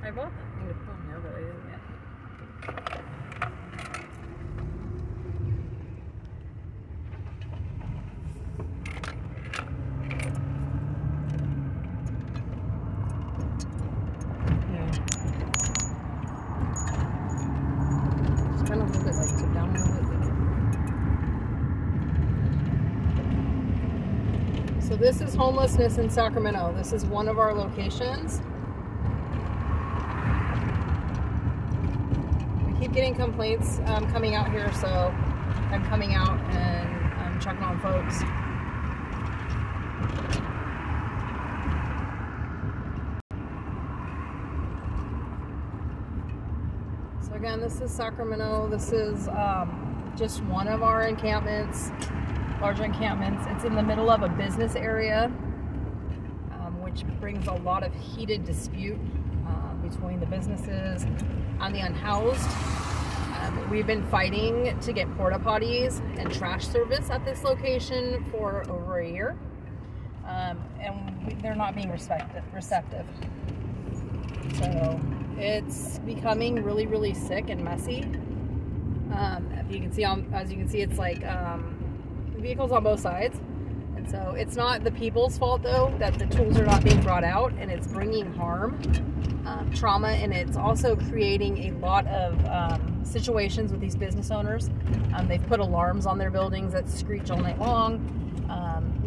I bought that thing to put on there, but I didn't yet. Yeah. Just kind of a little bit like tip down a little bit. So this is homelessness in Sacramento. This is one of our locations. We keep getting complaints coming out here, so I'm coming out and I'm checking on folks. So again, this is Sacramento. This is just one of our encampments. Large encampments. It's in the middle of a business area, which brings a lot of heated dispute between the businesses and the unhoused. We've been fighting to get porta potties and trash service at this location for over a year, and they're not being receptive. So it's becoming really, really sick and messy. If you can see, as you can see, it's like vehicles on both sides, and so it's not the people's fault though that the tools are not being brought out, and it's bringing harm, trauma, and it's also creating a lot of situations with these business owners. They've put alarms on their buildings that screech all night long.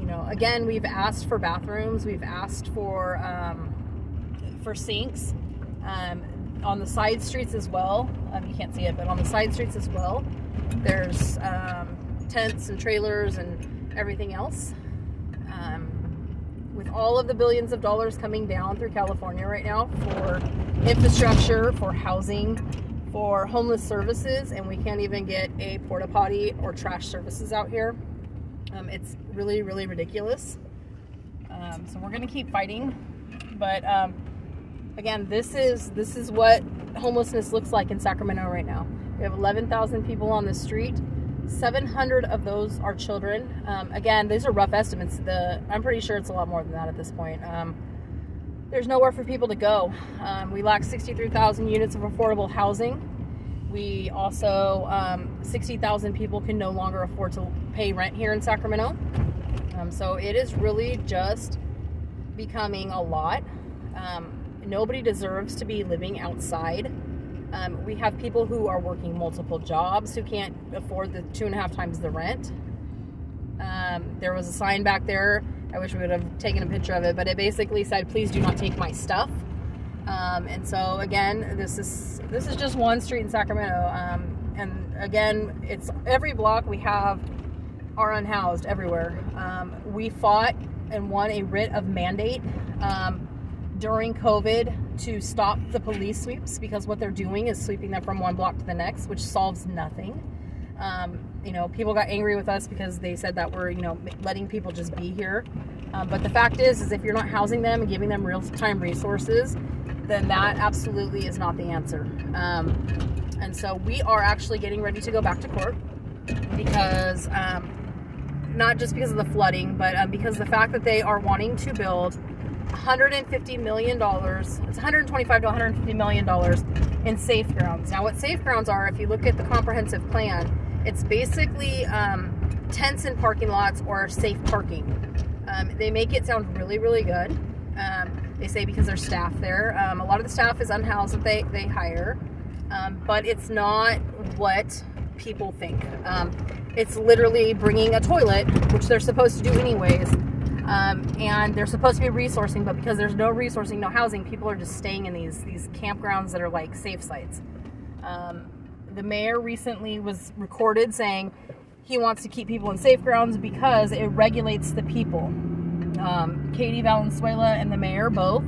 You know, again, we've asked for bathrooms, we've asked for sinks on the side streets as well. You can't see it, but on the side streets as well, there's tents and trailers and everything else. With all of the billions of dollars coming down through California right now for infrastructure, for housing, for homeless services, and we can't even get a porta potty or trash services out here. It's really, really ridiculous. So we're going to keep fighting, but again, this is what homelessness looks like in Sacramento right now. We have 11,000 people on the street. 700 of those are children. Again, these are rough estimates. I'm pretty sure it's a lot more than that at this point. There's nowhere for people to go. We lack 63,000 units of affordable housing. We also, 60,000 people can no longer afford to pay rent here in Sacramento. So it is really just becoming a lot. Nobody deserves to be living outside. We have people who are working multiple jobs who can't afford the 2.5 times the rent. There was a sign back there. I wish we would have taken a picture of it, but it basically said, "Please do not take my stuff." And so again, this is just one street in Sacramento. And again, it's every block we have are unhoused everywhere. We fought and won a writ of mandate during COVID to stop the police sweeps, because what they're doing is sweeping them from one block to the next, which solves nothing. You know, people got angry with us because they said that we're, letting people just be here. But the fact is if you're not housing them and giving them real-time resources, then that absolutely is not the answer. And so we are actually getting ready to go back to court because, not just because of the flooding, but because the fact that they are wanting to build $150 million, it's $125 to $150 million in safe grounds. Now, what safe grounds are, if you look at the comprehensive plan, it's basically tents in parking lots or safe parking. They make it sound really, really good. They say because there's staff there. A lot of the staff is unhoused that they hire, but it's not what people think. It's literally bringing a toilet, which they're supposed to do anyways, and they're supposed to be resourcing, but because there's no resourcing, no housing, people are just staying in these campgrounds that are like safe sites. The mayor recently was recorded saying he wants to keep people in safe grounds because it regulates the people. Katie Valenzuela and the mayor both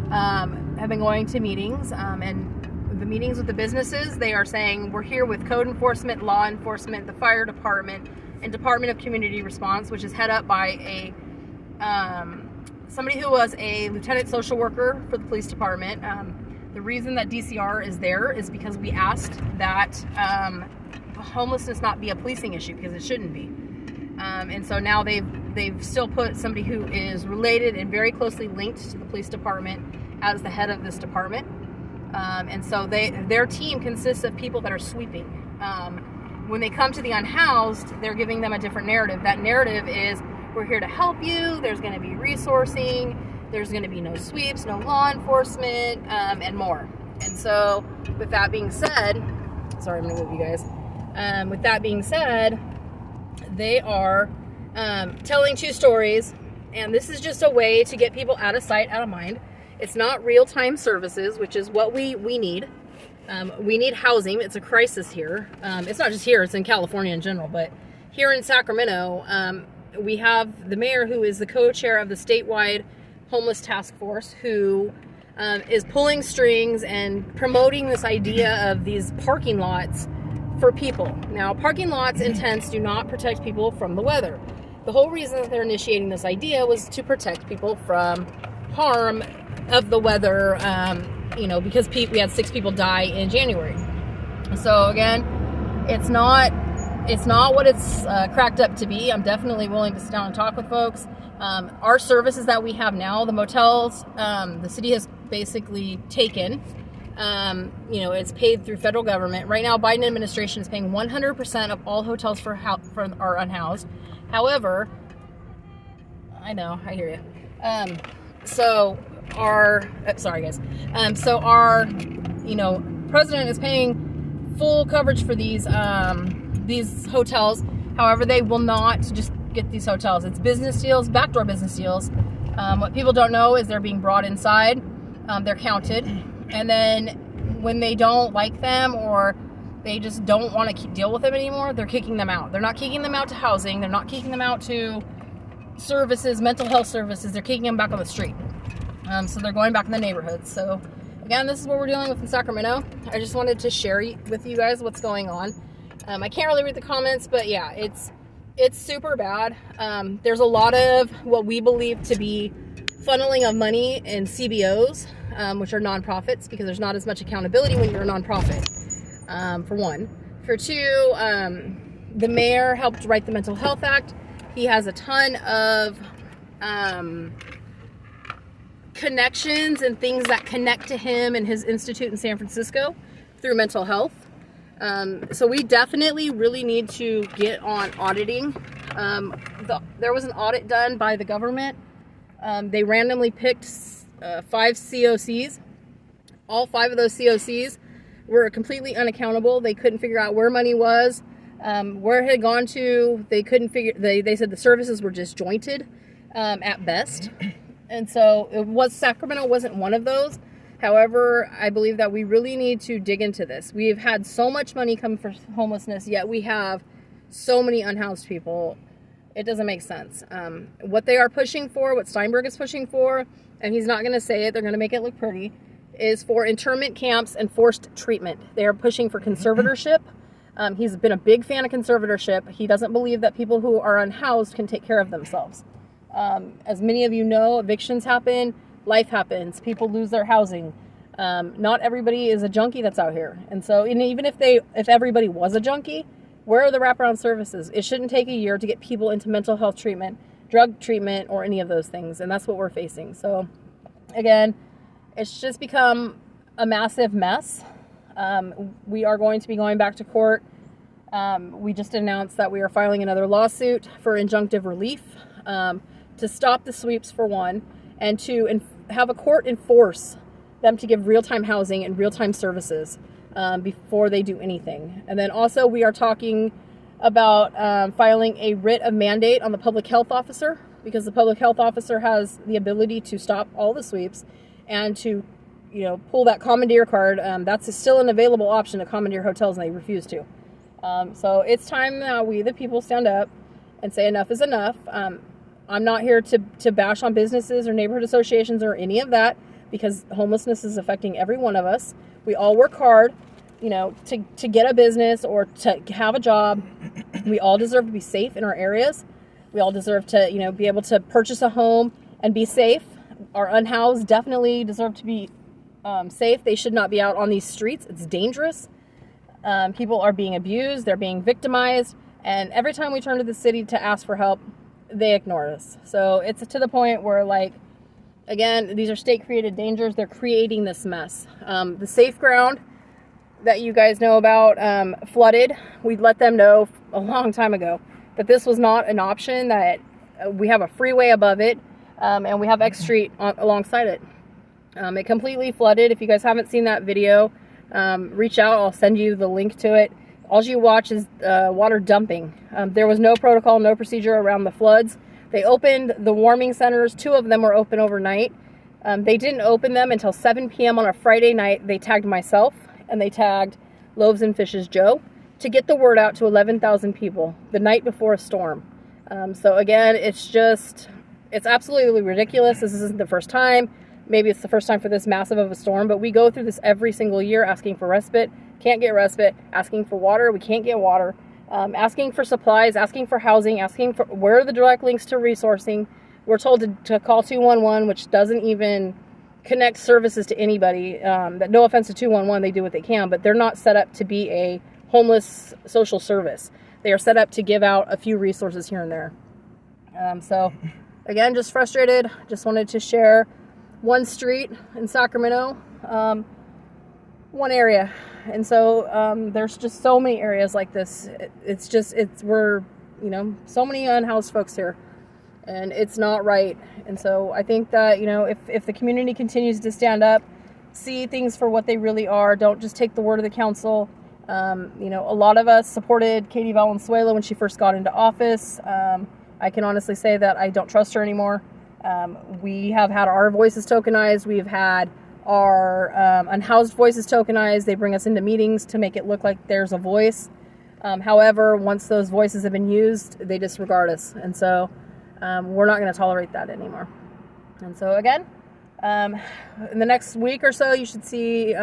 have been going to meetings, and the meetings with the businesses, they are saying we're here with code enforcement, law enforcement, the fire department, and Department of Community Response, which is head up by a somebody who was a lieutenant social worker for the police department. The reason that DCR is there is because we asked that homelessness not be a policing issue, because it shouldn't be. And so now they've still put somebody who is related and very closely linked to the police department as the head of this department. And so their team consists of people that are sweeping. When they come to the unhoused, they're giving them a different narrative. That narrative is, we're here to help you, there's going to be resourcing, there's going to be no sweeps, no law enforcement, and more. And so with that being said, sorry, I'm going to move you guys. With that being said, they are telling two stories, and this is just a way to get people out of sight, out of mind. It's not real-time services, which is what we need. We need housing. It's a crisis here. It's not just here, it's in California in general, but here in Sacramento, we have the mayor, who is the co-chair of the statewide homeless task force, who is pulling strings and promoting this idea of these parking lots for people. Now, parking lots in tents do not protect people from the weather. The whole reason that they're initiating this idea was to protect people from harm of the weather, because we had 6 people die in January. So again, it's not what it's cracked up to be. I'm definitely willing to sit down and talk with folks. Our services that we have now, the motels, the city has basically taken. It's paid through federal government. Right now, Biden administration is paying 100% of all hotels for our unhoused. However, I know, I hear you. So our president is paying full coverage for these hotels. However, they will not just get these hotels. It's business deals, backdoor business deals. What people don't know is they're being brought inside. They're counted. And then when they don't like them, or they just don't want to deal with them anymore, they're kicking them out. They're not kicking them out to housing. They're not kicking them out to services, mental health services. They're kicking them back on the street. So they're going back in the neighborhoods. So again, this is what we're dealing with in Sacramento. I just wanted to share with you guys what's going on. I can't really read the comments, but yeah, it's super bad. There's a lot of what we believe to be funneling of money in CBOs, which are nonprofits, because there's not as much accountability when you're a nonprofit, for one. For two, the mayor helped write the Mental Health Act. He has a ton of connections and things that connect to him and his institute in San Francisco through mental health. So we definitely really need to get on auditing. There was an audit done by the government. They randomly picked 5 COCs. All 5 of those COCs were completely unaccountable. They couldn't figure out where money was, where it had gone to. They couldn't figure. They said the services were disjointed at best. And so Sacramento wasn't one of those. However, I believe that we really need to dig into this. We've had so much money come for homelessness, yet we have so many unhoused people. It doesn't make sense. What they are pushing for, what Steinberg is pushing for, and he's not going to say it, they're going to make it look pretty, is for internment camps and forced treatment. They are pushing for conservatorship. He's been a big fan of conservatorship. He doesn't believe that people who are unhoused can take care of themselves. As many of you know, evictions happen, life happens, people lose their housing. Not everybody is a junkie that's out here. And so even if everybody was a junkie, where are the wraparound services? It shouldn't take a year to get people into mental health treatment, drug treatment, or any of those things. And that's what we're facing. So again, it's just become a massive mess. We are going to be going back to court. We just announced that we are filing another lawsuit for injunctive relief, to stop the sweeps, for one, and to have a court enforce them to give real-time housing and real-time services before they do anything. And then also we are talking about filing a writ of mandate on the public health officer, because the public health officer has the ability to stop all the sweeps and to, pull that commandeer card. That's still an available option to commandeer hotels, and they refuse to. So it's time now we, the people, stand up and say enough is enough. I'm not here to bash on businesses or neighborhood associations or any of that, because homelessness is affecting every one of us. We all work hard, to get a business or to have a job. We all deserve to be safe in our areas. We all deserve to, be able to purchase a home and be safe. Our unhoused definitely deserve to be safe. They should not be out on these streets. It's dangerous. People are being abused. They're being victimized. And every time we turn to the city to ask for help, they ignore us. So it's to the point where, Again, these are state-created dangers. They're creating this mess. The safe ground that you guys know about flooded. We let them know a long time ago that this was not an option, that we have a freeway above it, and we have X Street alongside it. It completely flooded. If you guys haven't seen that video, reach out. I'll send you the link to it. All you watch is water dumping. There was no protocol, no procedure around the floods. They opened the warming centers. 2 of them were open overnight. They didn't open them until 7 p.m. on a Friday night. They tagged myself and they tagged Loaves and Fishes Joe to get the word out to 11,000 people the night before a storm. So again, it's absolutely ridiculous. This isn't the first time. Maybe it's the first time for this massive of a storm, but we go through this every single year, asking for respite, can't get respite, asking for water, we can't get water, asking for supplies, asking for housing, asking for where are the direct links to resourcing. We're told to call 211, which doesn't even connect services to anybody. That no offense to 211, they do what they can, but they're not set up to be a homeless social service. They are set up to give out a few resources here and there. So again, just frustrated. Just wanted to share one street in Sacramento, one area. And so there's just so many areas like this. We're so many unhoused folks here, and it's not right. And so I think that, if the community continues to stand up, see things for what they really are, don't just take the word of the council. A lot of us supported Katie Valenzuela when she first got into office. I can honestly say that I don't trust her anymore. We have had our voices tokenized. We've had our unhoused voices tokenized. They bring us into meetings to make it look like there's a voice. However, once those voices have been used, they disregard us. And so we're not going to tolerate that anymore. And so again, in the next week or so, you should see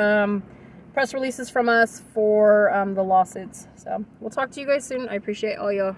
press releases from us for the lawsuits. So we'll talk to you guys soon. I appreciate all y'all.